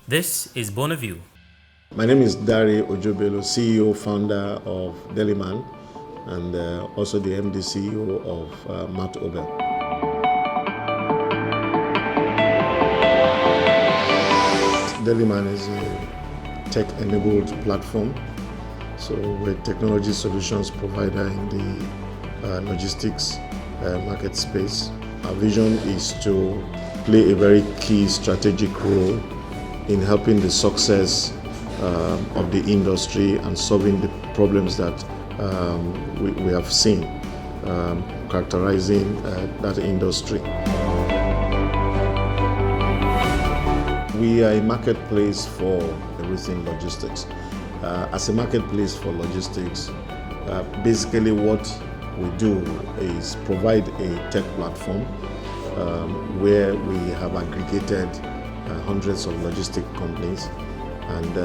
This is Bonneview. My name is Dari Ojobelo, CEO, founder of Deliman, and also the MD CEO of Matt Obel. Deliman is a tech-enabled platform. So we're a technology solutions provider in the logistics market space. Our vision is to play a very key strategic role in helping the success of the industry and solving the problems that we have seen characterizing that industry. We are a marketplace for everything logistics. As a marketplace for logistics, basically what we do is provide a tech platform where we have aggregated hundreds of logistic companies, and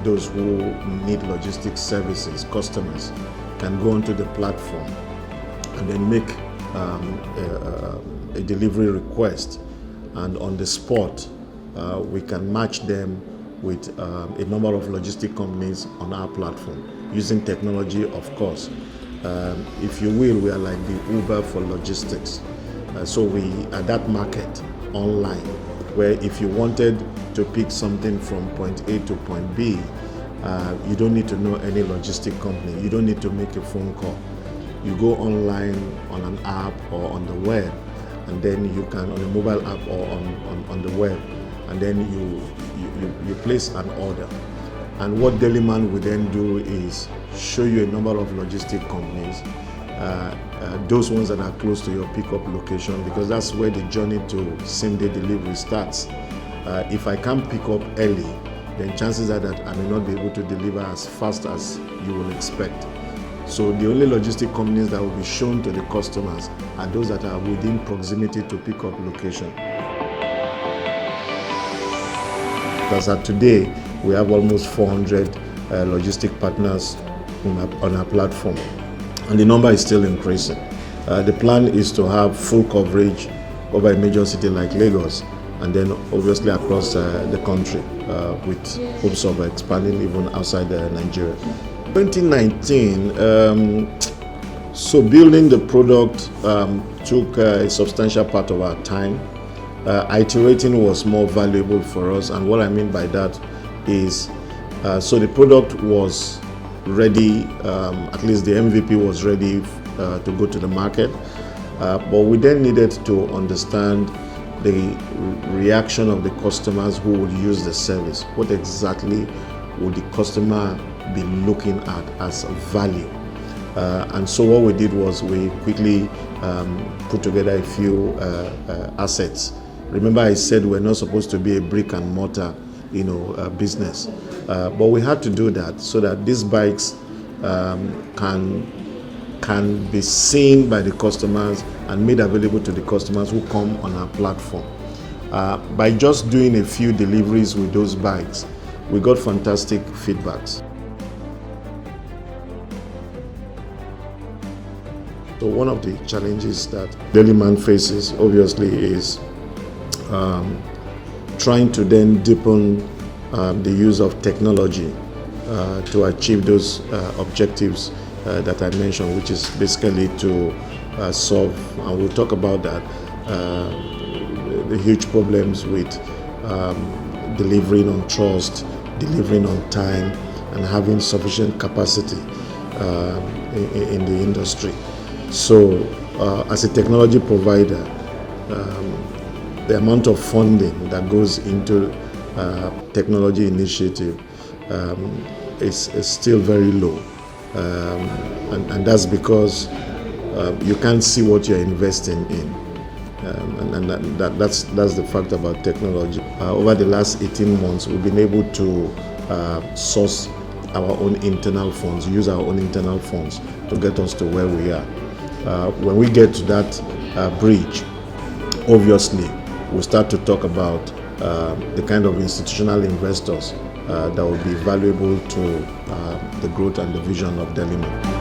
those who need logistics services, customers, can go onto the platform and then make a delivery request, and on the spot we can match them with a number of logistic companies on our platform using technology, of course. If you will, we are like the Uber for logistics. So we are that market online where if you wanted to pick something from point A to point B, you don't need to know any logistic company. You don't need to make a phone call. You go online on an app or on the web, and then you can, on a mobile app or on the web, and then you place an order. And what Deliman will then do is show you a number of logistic companies, those ones that are close to your pickup location, because that's where the journey to same-day delivery starts. If I can't pick up early, then chances are that I may not be able to deliver as fast as you will expect. So the only logistic companies that will be shown to the customers are those that are within proximity to pickup location. As of today, we have almost 400 logistic partners on our platform, and the number is still increasing. The plan is to have full coverage over a major city like Lagos, and then obviously across the country, with hopes of expanding even outside Nigeria. 2019, so building the product took a substantial part of our time. Iterating was more valuable for us, and what I mean by that is, so the product was ready, at least the MVP was ready to go to the market, but we then needed to understand the reaction of the customers who would use the service. What exactly would the customer be looking at as value? And so what we did was we quickly put together a few assets. Remember, I said we're not supposed to be a brick and mortar business, but we had to do that so that these bikes can be seen by the customers and made available to the customers who come on our platform. By just doing a few deliveries with those bikes, we got fantastic feedbacks. So one of the challenges that Deliman faces obviously is trying to then deepen the use of technology to achieve those objectives that I mentioned, which is basically to solve, and we'll talk about that, the huge problems with delivering on trust, delivering on time, and having sufficient capacity in the industry. So as a technology provider, the amount of funding that goes into technology initiative is still very low, and that's because you can't see what you're investing in, and that's the fact about technology. Over the last 18 months, we've been able to source our own internal funds, use our own internal funds to get us to where we are. When we get to that bridge, obviously we'll start to talk about the kind of institutional investors that will be valuable to the growth and the vision of Deliman.